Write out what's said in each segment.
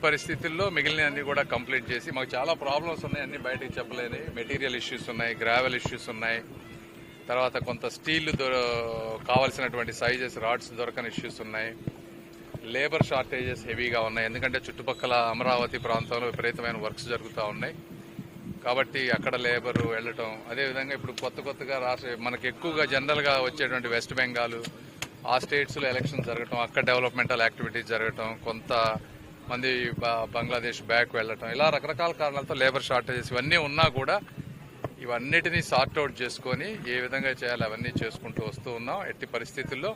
పరిస్థితుల్లో మిగిలిన అన్ని కూడా కంప్లీట్ చేసి, మాకు చాలా ప్రాబ్లమ్స్ ఉన్నాయి, అన్ని బయటకు చెప్పలేని మెటీరియల్ ఇష్యూస్ ఉన్నాయి, గ్రావెల్ ఇష్యూస్ ఉన్నాయి, తర్వాత కొంత స్టీల్ కావాల్సినటువంటి సైజెస్ రాడ్స్ దొరకని ఇష్యూస్ ఉన్నాయి, లేబర్ షార్టేజెస్ హెవీగా ఉన్నాయి. ఎందుకంటే చుట్టుపక్కల అమరావతి ప్రాంతంలో విపరీతమైన వర్క్స్ జరుగుతూ ఉన్నాయి కాబట్టి అక్కడ లేబర్ వెళ్ళటం. అదేవిధంగా ఇప్పుడు కొత్తగా మనకి ఎక్కువగా జనరల్గా వచ్చేటువంటి వెస్ట్ బెంగాల్ ఆ స్టేట్స్లో ఎలక్షన్స్ జరగటం, అక్కడ డెవలప్మెంటల్ యాక్టివిటీస్ జరగటం, కొంతమంది బంగ్లాదేశ్ బ్యాక్ వెళ్ళటం, ఇలా రకరకాల కారణాలతో లేబర్ షార్టేజెస్ ఇవన్నీ ఉన్నా కూడా ఇవన్నిటినీ సార్ట్అవుట్ చేసుకొని ఏ విధంగా చేయాలి అవన్నీ చేసుకుంటూ వస్తూ ఉన్నాం. ఎట్టి పరిస్థితుల్లో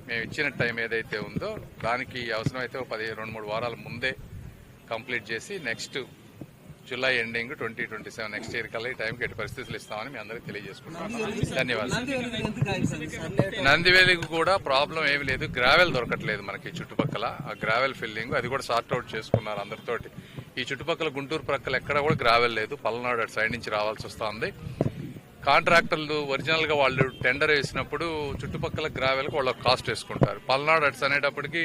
మేము ఇచ్చిన టైం ఏదైతే ఉందో దానికి అవసరమైతే 2-3 వారాల ముందే కంప్లీట్ చేసి next July ending 2027 next year కల్లా ఈ టైంకి ఎట్టి పరిస్థితులు ఇస్తామని మీ అందరికీ తెలియజేసుకుంటాను. ధన్యవాదాలు. నందివేలికి కూడా ప్రాబ్లం ఏమి లేదు, గ్రావెల్ దొరకట్లేదు మనకి చుట్టుపక్కల. ఆ గ్రావెల్ ఫిల్లింగ్ అది కూడా సార్ట్అవుట్ చేసుకున్నారు అందరితోటి. ఈ చుట్టుపక్కల గుంటూరు ప్రక్కల ఎక్కడ కూడా గ్రావెల్ లేదు, పల్నాడు అటు సైడ్ నుంచి రావాల్సి వస్తుంది. కాంట్రాక్టర్లు ఒరిజినల్ గా వాళ్ళు టెండర్ వేసినప్పుడు చుట్టుపక్కల గ్రావెల్కి వాళ్ళు కాస్ట్ వేసుకుంటారు. పల్నాడు అట్స్ అనేటప్పటికి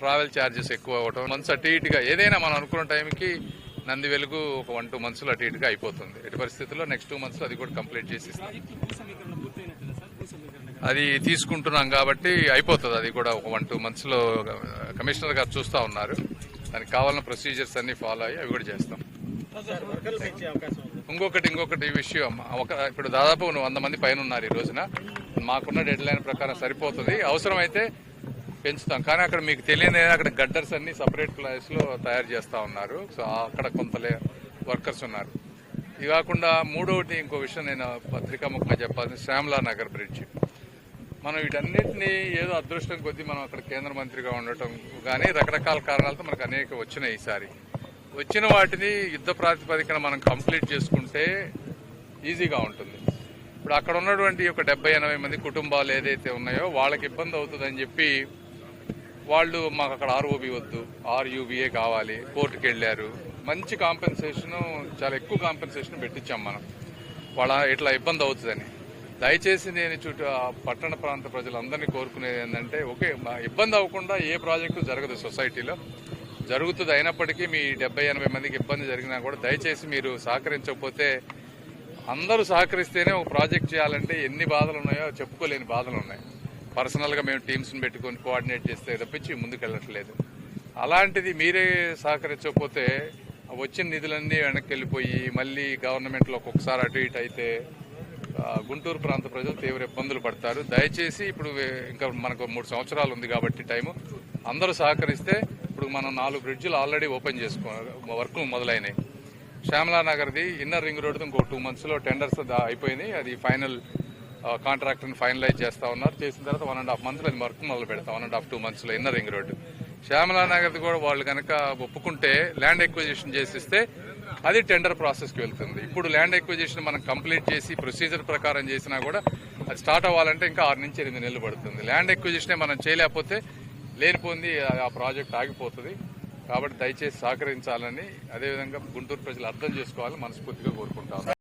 ట్రావెల్ ఛార్జెస్ ఎక్కువ అవ్వటం, మంత్స్ అటు ఇటుగా ఏదైనా మనం అనుకున్న టైంకి నంది వెలుగు ఒక 1-2 months అటు ఇటుగా అయిపోతుంది. ఎట్టి పరిస్థితుల్లో నెక్స్ట్ 2 months అది కూడా కంప్లీట్ చేసి ఇస్తాం. అది తీసుకుంటున్నాం కాబట్టి అయిపోతుంది. అది కూడా ఒక 1-2 months కమిషనర్ గారు చూస్తూ ఉన్నారు. దానికి కావాలన్న ప్రొసీజర్స్ అన్ని ఫాలో అయ్యి అవి కూడా చేస్తాం. ఇంకొకటి ఈ విషయం, ఇప్పుడు దాదాపు 100 మంది పైన ఉన్నారు ఈ రోజున. మాకున్న డెడ్ లైన్ ప్రకారం సరిపోతుంది, అవసరమైతే పెంచుతాం. కానీ అక్కడ మీకు తెలియని అక్కడ గడ్డర్స్ అన్ని సపరేట్ ప్లేస్ లో తయారు చేస్తా ఉన్నారు. సో అక్కడ కొంత వర్కర్స్ ఉన్నారు. ఇది కాకుండా మూడవది ఇంకో విషయం నేను పత్రికాముఖంగా చెప్పాల్సిన శ్యామలా నగర్ బ్రిడ్జ్. మనం వీటన్నిటినీ ఏదో అదృష్టం కొద్దీ మనం అక్కడ కేంద్ర మంత్రిగా ఉండటం కానీ రకరకాల కారణాలతో మనకు అనేక వచ్చినాయి. ఈసారి వచ్చిన వాటిని యుద్ధ ప్రాతిపదికన మనం కంప్లీట్ చేసుకుంటే ఈజీగా ఉంటుంది. ఇప్పుడు అక్కడ ఉన్నటువంటి ఒక 70-80 మంది కుటుంబాలు ఏదైతే ఉన్నాయో వాళ్ళకి ఇబ్బంది అవుతుందని చెప్పి వాళ్ళు మాకు అక్కడ ఆర్ఓబి వద్దు, ఆర్యూబీఏ కావాలి, కోర్టుకు వెళ్ళారు. మంచి కాంపెన్సేషన్, చాలా ఎక్కువ కాంపెన్సేషన్ పెట్టించాం మనం, వాళ్ళ ఇట్లా ఇబ్బంది అవుతుందని. దయచేసి నేను పట్టణ ప్రాంత ప్రజలందరినీ కోరుకునేది ఏంటంటే, ఓకే ఇబ్బంది అవ్వకుండా ఏ ప్రాజెక్టు జరగదు, సొసైటీలో జరుగుతుంది. అయినప్పటికీ మీ 70-80 మందికి ఇబ్బంది జరిగినా కూడా దయచేసి మీరు సహకరించకపోతే, అందరూ సహకరిస్తేనే ఒక ప్రాజెక్ట్ చేయాలంటే ఎన్ని బాధలు ఉన్నాయో చెప్పుకోలేని బాధలు ఉన్నాయి. పర్సనల్గా మేము టీమ్స్ని పెట్టుకొని కోఆర్డినేట్ చేస్తే తప్పించి ముందుకెళ్ళట్లేదు. అలాంటిది మీరే సహకరించకపోతే వచ్చిన నిధులన్నీ వెనక్కి వెళ్ళిపోయి మళ్ళీ గవర్నమెంట్లో ఒక్కొక్కసారి అటు ఇటు అయితే గుంటూరు ప్రాంత ప్రజలు తీవ్ర ఇబ్బందులు పడతారు. దయచేసి ఇప్పుడు ఇంకా మనకు 3 సంవత్సరాలు ఉంది కాబట్టి టైము, అందరూ సహకరిస్తే ఇప్పుడు మనం 4 బ్రిడ్జిలు ఆల్రెడీ ఓపెన్ వర్క్లు మొదలైనాయి. శ్యామలా నగర్ది ఇన్నర్ రింగ్ రోడ్డు ఇంకో 2 months టెండర్స్ అయిపోయినాయి. అది ఫైనల్ కాంట్రాక్టర్ని ఫైనలైజ్ చేస్తా ఉన్నారు. చేసిన తర్వాత 1.5 months అది వర్క్ మొదలు పెడతాం. 1.5-2 months inner ring road. Shyamala నగర్ది కూడా వాళ్ళు కనుక ఒప్పుకుంటే ల్యాండ్ ఎక్విజిషన్ చేసిస్తే అది టెండర్ ప్రాసెస్కి వెళ్తుంది. ఇప్పుడు ల్యాండ్ ఎక్విజిషన్ మనం కంప్లీట్ చేసి ప్రొసీజర్ ప్రకారం చేసినా కూడా అది స్టార్ట్ అవ్వాలంటే ఇంకా 6 నుంచి 8 నెలలు పడుతుంది. ల్యాండ్ ఎక్విజిషనే మనం చేయలేకపోతే లేనిపోయింది ఆ ప్రాజెక్ట్ ఆగిపోతుంది. కాబట్టి దయచేసి సహకరించాలని, అదేవిధంగా గుంటూరు ప్రజలు అర్థం చేసుకోవాలని మనస్ఫూర్తిగా కోరుకుంటాను.